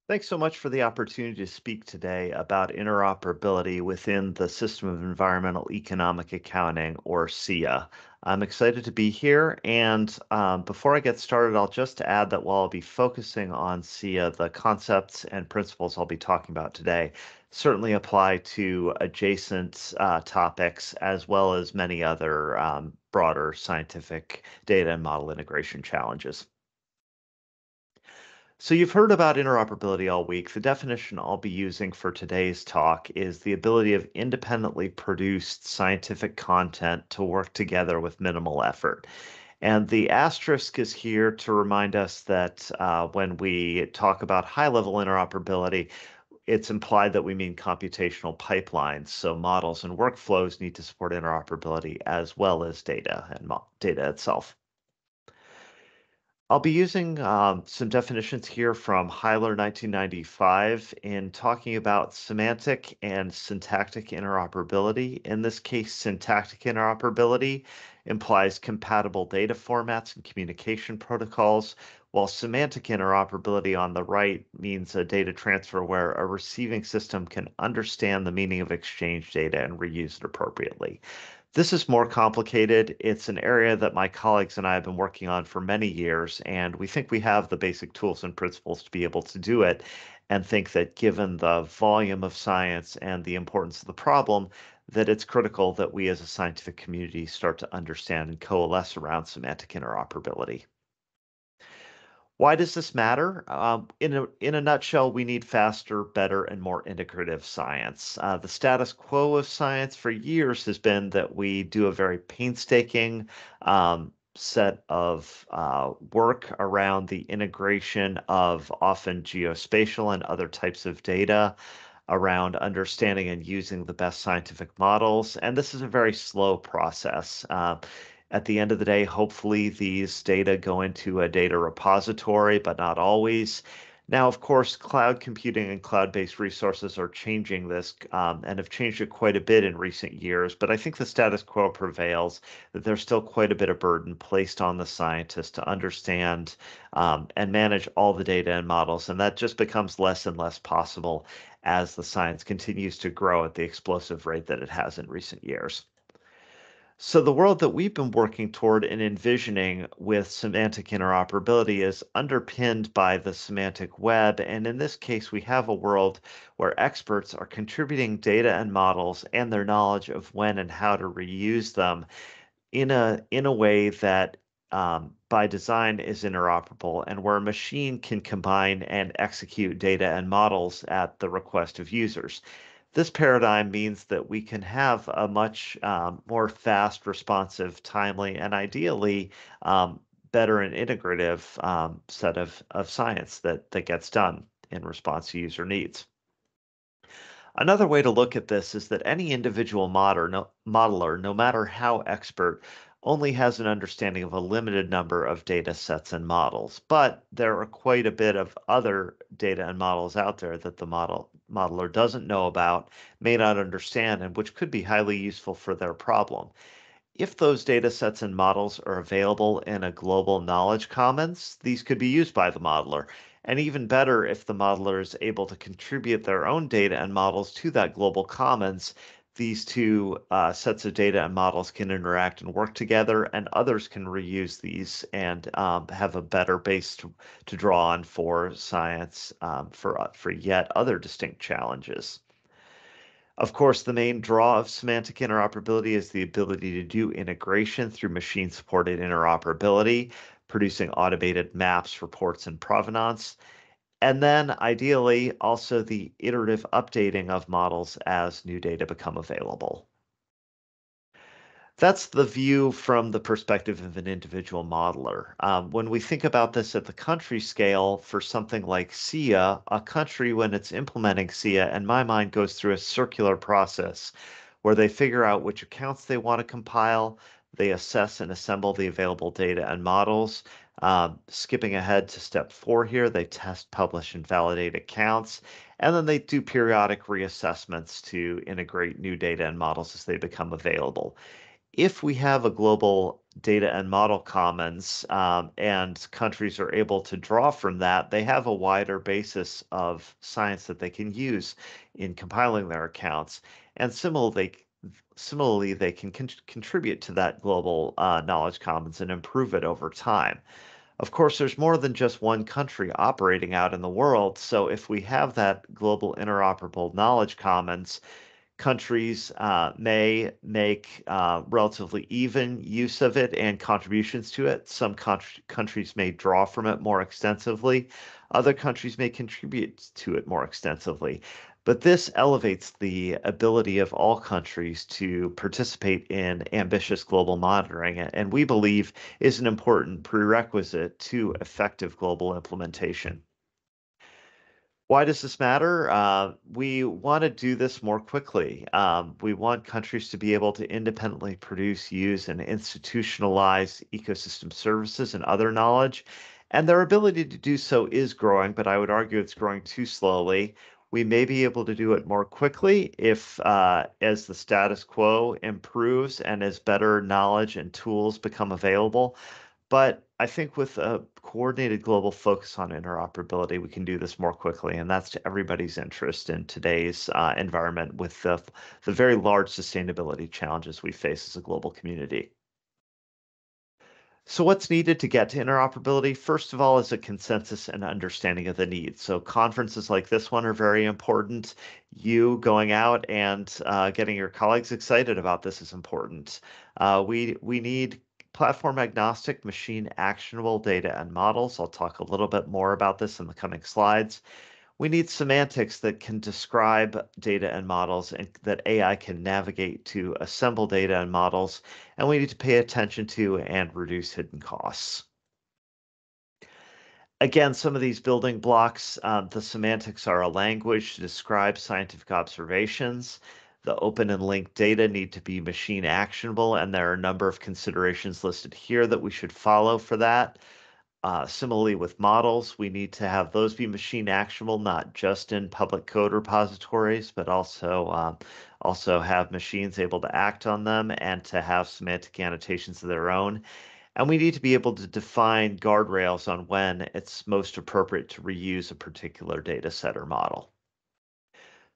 Thanks so much for the opportunity to speak today about interoperability within the System of Environmental Economic Accounting, or SEEA. I'm excited to be here, and before I get started, I'll just add that while I'll be focusing on SEEA, the concepts and principles I'll be talking about today certainly apply to adjacent topics as well as many other broader scientific data and model integration challenges. So you've heard about interoperability all week. The definition I'll be using for today's talk is the ability of independently produced scientific content to work together with minimal effort. And the asterisk is here to remind us that when we talk about high-level interoperability, it's implied that we mean computational pipelines. So models and workflows need to support interoperability as well as data and data itself. I'll be using some definitions here from Heiler 1995 in talking about semantic and syntactic interoperability. In this case, syntactic interoperability implies compatible data formats and communication protocols, while semantic interoperability on the right means a data transfer where a receiving system can understand the meaning of exchanged data and reuse it appropriately. This is more complicated. It's an area that my colleagues and I have been working on for many years, and we think we have the basic tools and principles to be able to do it, and think that given the volume of science and the importance of the problem, that it's critical that we as a scientific community start to understand and coalesce around semantic interoperability. Why does this matter? In a nutshell, we need faster, better, and more integrative science. The status quo of science for years has been that we do a very painstaking set of work around the integration of often geospatial and other types of data around understanding and using the best scientific models. And this is a very slow process. At the end of the day, hopefully these data go into a data repository, but not always. Now, of course, cloud computing and cloud-based resources are changing this and have changed it quite a bit in recent years. But I think the status quo prevails, that there's still quite a bit of burden placed on the scientists to understand and manage all the data and models. And that just becomes less and less possible as the science continues to grow at the explosive rate that it has in recent years. So the world that we've been working toward and envisioning with semantic interoperability is underpinned by the semantic web. And in this case, we have a world where experts are contributing data and models and their knowledge of when and how to reuse them in a way that by design is interoperable and where a machine can combine and execute data and models at the request of users. This paradigm means that we can have a much more fast, responsive, timely, and ideally better and integrative set of science that gets done in response to user needs. Another way to look at this is that any individual modeler, no matter how expert, only has an understanding of a limited number of data sets and models. But there are quite a bit of other data and models out there that the modeler doesn't know about, may not understand, and which could be highly useful for their problem. If those data sets and models are available in a global knowledge commons, these could be used by the modeler. And even better, if the modeler is able to contribute their own data and models to that global commons, these two sets of data and models can interact and work together, and others can reuse these and have a better base to draw on for science for yet other distinct challenges. Of course, the main draw of semantic interoperability is the ability to do integration through machine-supported interoperability, producing automated maps, reports, and provenance. And then ideally, also the iterative updating of models as new data become available. That's the view from the perspective of an individual modeler. When we think about this at the country scale for something like SEEA, a country, when it's implementing SEEA, in my mind, goes through a circular process where they figure out which accounts they want to compile, they assess and assemble the available data and models. Skipping ahead to step 4 here, they test, publish, and validate accounts, and then they do periodic reassessments to integrate new data and models as they become available. If we have a global data and model commons, and countries are able to draw from that, they have a wider basis of science that they can use in compiling their accounts. And similarly, they can contribute to that global knowledge commons and improve it over time. Of course, there's more than just one country operating out in the world. So if we have that global interoperable knowledge commons, countries may make relatively even use of it and contributions to it. Some countries may draw from it more extensively. Other countries may contribute to it more extensively. But this elevates the ability of all countries to participate in ambitious global monitoring, and we believe is an important prerequisite to effective global implementation. Why does this matter? We want to do this more quickly. We want countries to be able to independently produce, use, and institutionalize ecosystem services and other knowledge. And their ability to do so is growing, but I would argue it's growing too slowly. We may be able to do it more quickly if, as the status quo improves and as better knowledge and tools become available. But I think with a coordinated global focus on interoperability, we can do this more quickly, and that's to everybody's interest in today's environment with the very large sustainability challenges we face as a global community. So what's needed to get to interoperability? First of all, is a consensus and understanding of the needs. So conferences like this one are very important. You going out and getting your colleagues excited about this is important. We need platform agnostic, machine actionable data and models. I'll talk a little bit more about this in the coming slides. We need semantics that can describe data and models and that AI can navigate to assemble data and models. And we need to pay attention to and reduce hidden costs. Again, some of these building blocks, the semantics are a language to describe scientific observations. The open and linked data need to be machine actionable, and there are a number of considerations listed here that we should follow for that. Similarly, with models, we need to have those be machine actionable, not just in public code repositories, but also have machines able to act on them and to have semantic annotations of their own. And we need to be able to define guardrails on when it's most appropriate to reuse a particular data set or model.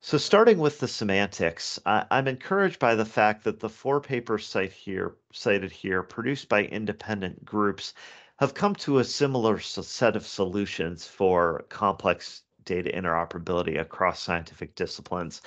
So starting with the semantics, I'm encouraged by the fact that the four papers cited here, produced by independent groups, have come to a similar set of solutions for complex data interoperability across scientific disciplines.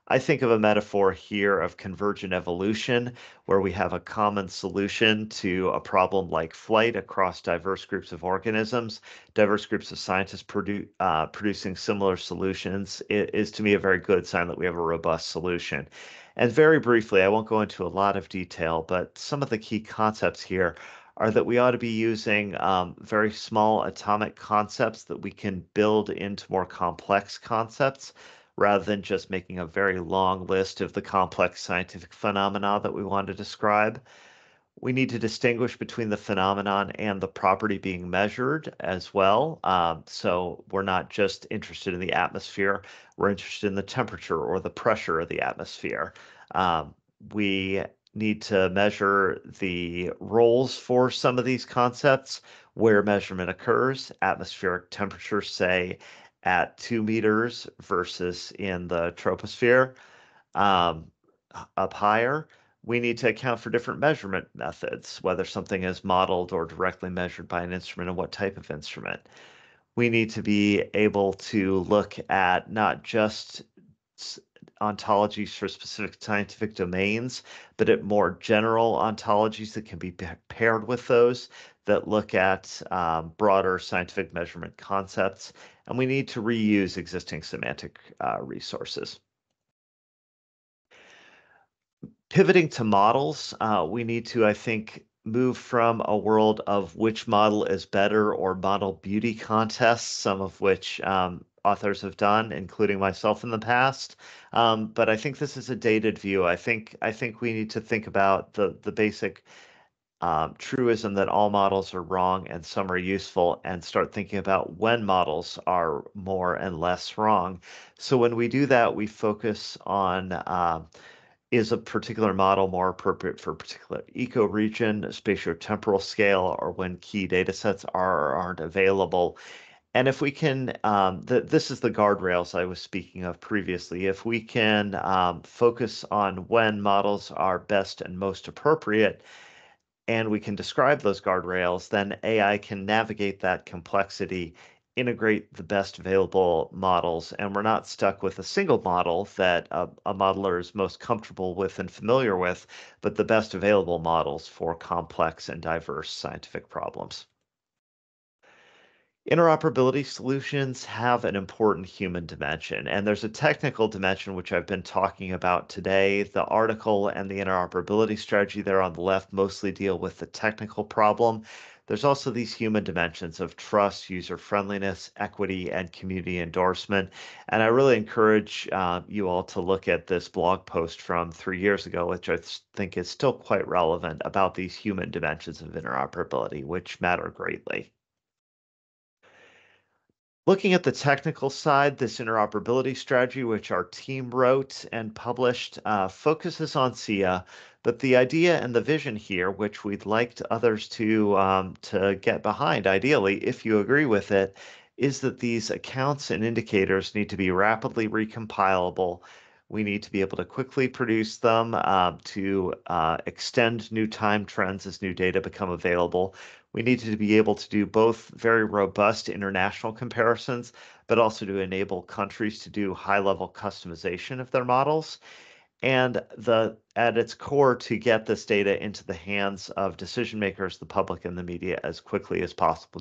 I think of a metaphor here of convergent evolution, where we have a common solution to a problem like flight across diverse groups of organisms, diverse groups of scientists producing similar solutions. It is to me a very good sign that we have a robust solution. And very briefly, I won't go into a lot of detail, but some of the key concepts here are that we ought to be using very small atomic concepts that we can build into more complex concepts rather than just making a very long list of the complex scientific phenomena that we want to describe. We need to distinguish between the phenomenon and the property being measured as well. So we're not just interested in the atmosphere, we're interested in the temperature or the pressure of the atmosphere. We need to measure the roles for some of these concepts where measurement occurs. Atmospheric temperature, say, at 2 meters versus in the troposphere um, up higher. We need to account for different measurement methods, whether something is modeled or directly measured by an instrument and what type of instrument. We need to be able to look at not just ontologies for specific scientific domains, but at more general ontologies that can be paired with those that look at broader scientific measurement concepts. And we need to reuse existing semantic resources. Pivoting to models, we need to, I think, move from a world of which model is better or model beauty contests, some of which authors have done, including myself in the past. But I think this is a dated view. I think we need to think about the basic truism that all models are wrong and some are useful, and start thinking about when models are more and less wrong. So when we do that, we focus on Is a particular model more appropriate for a particular ecoregion, spatiotemporal scale, or when key data sets are or aren't available? And if we can, this is the guardrails I was speaking of previously. If we can focus on when models are best and most appropriate, and we can describe those guardrails, then AI can navigate that complexity, integrate the best available models, and we're not stuck with a single model that a modeler is most comfortable with and familiar with, but the best available models for complex and diverse scientific problems. Interoperability solutions have an important human dimension, and there's a technical dimension which I've been talking about today. The article and the interoperability strategy there on the left mostly deal with the technical problem. There's also these human dimensions of trust, user friendliness, equity, and community endorsement. And I really encourage you all to look at this blog post from 3 years ago, which I think is still quite relevant about these human dimensions of interoperability, which matter greatly. Looking at the technical side, this interoperability strategy, which our team wrote and published, focuses on SEEA, but the idea and the vision here, which we'd like others to get behind, ideally, if you agree with it, is that these accounts and indicators need to be rapidly recompilable. We need to be able to quickly produce them to extend new time trends as new data become available. We need to be able to do both very robust international comparisons, but also to enable countries to do high-level customization of their models. And at its core, to get this data into the hands of decision makers, the public, and the media as quickly as possible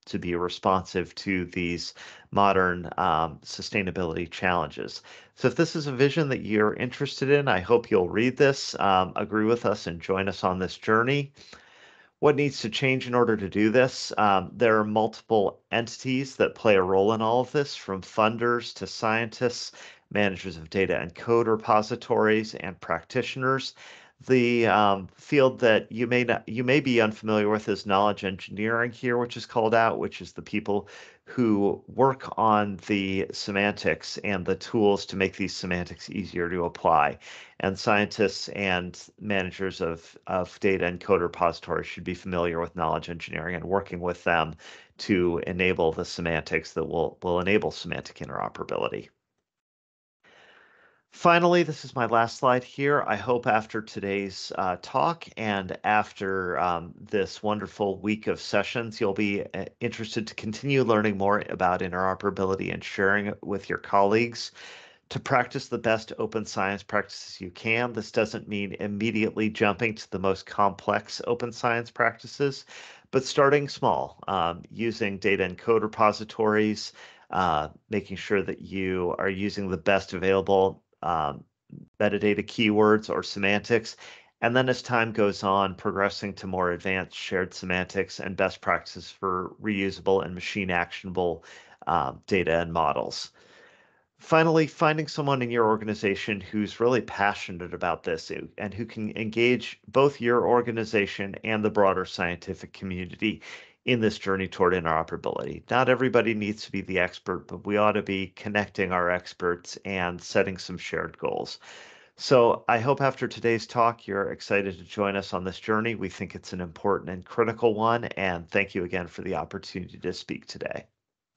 to be responsive to these modern sustainability challenges. So if this is a vision that you're interested in, I hope you'll read this, agree with us, and join us on this journey. What needs to change in order to do this? There are multiple entities that play a role in all of this, from funders to scientists, managers of data and code repositories, and practitioners. The field that you may be unfamiliar with is knowledge engineering here, which is called out, which is the people who work on the semantics and the tools to make these semantics easier to apply. And scientists and managers of data and code repositories should be familiar with knowledge engineering and working with them to enable the semantics that will enable semantic interoperability. Finally, this is my last slide here. I hope after today's talk and after this wonderful week of sessions, you'll be interested to continue learning more about interoperability and sharing it with your colleagues. To practice the best open science practices you can, this doesn't mean immediately jumping to the most complex open science practices, but starting small, using data and code repositories, making sure that you are using the best available metadata keywords or semantics. And then as time goes on, progressing to more advanced shared semantics and best practices for reusable and machine actionable data and models. Finally, finding someone in your organization who's really passionate about this and who can engage both your organization and the broader scientific community in this journey toward interoperability. Not everybody needs to be the expert, but we ought to be connecting our experts and setting some shared goals. So I hope after today's talk, you're excited to join us on this journey. We think it's an important and critical one, and thank you again for the opportunity to speak today.